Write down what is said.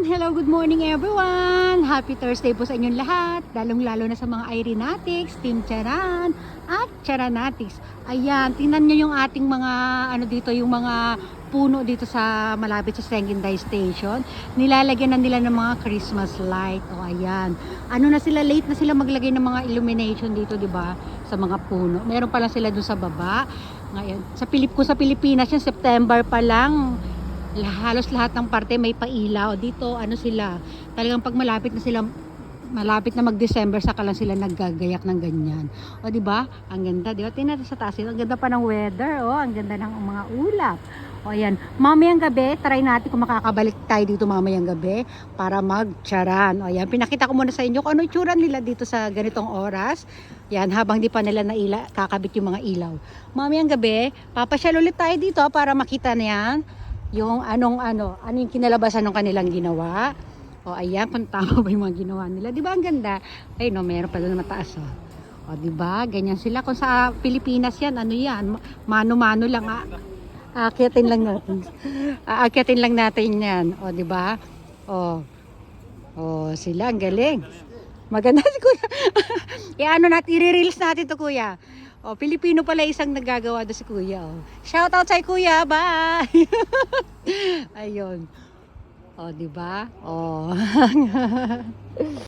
Hello, good morning everyone! Happy Thursday po sa inyong lahat, lalong-lalo na sa mga Irenatics, Team Charan at Charanatics. Ayan, tingnan nyo yung ating mga dito, yung mga puno dito sa malapit sa Sengginday Station. Nilalagyan na nila ng mga Christmas light. O ayan, na sila, late na sila maglagay ng mga illumination dito, di ba? Sa mga puno. Meron pa lang sila doon sa baba. Ngayon, sa Pilipinas, yung September pa lang, halos lahat ng parte may pailaw dito. Sila talagang pag malapit na mag-December, saka lang sila naggagayak ng ganyan. O di ba? Ang ganda, di ba? Tingnan natin sa taas. Ang ganda pa ng weather, ang ganda ng mga ulap. O ayan, mamayang gabi, try natin kung makakabalik tayo dito mamayang gabi para magcharan. O ayan, pinakita ko muna sa inyo kung ano itsura nila dito sa ganitong oras. Yan, habang di pa nila kakabit yung mga ilaw. Mamayang gabi, papasyal ulit tayo dito para makita na yan yung ano yung kinalabasan ng kanilang ginawa. O ayan, kung tama ba yung mga ginawa nila. Di ba ang ganda? Ay no, meron pa doon mataas. O di ba? Ganyan sila. Kung sa Pilipinas yan, yan? Mano-mano lang. Aakyatin lang natin. Aakyatin lang natin yan. O di ba? O sila, ang galing. Maganda si Kuya. I-reels natin to, Kuya. Pilipino pala isang naggagawa doon si Kuya. Shout out sa Kuya. Bye. Ayun. Di ba?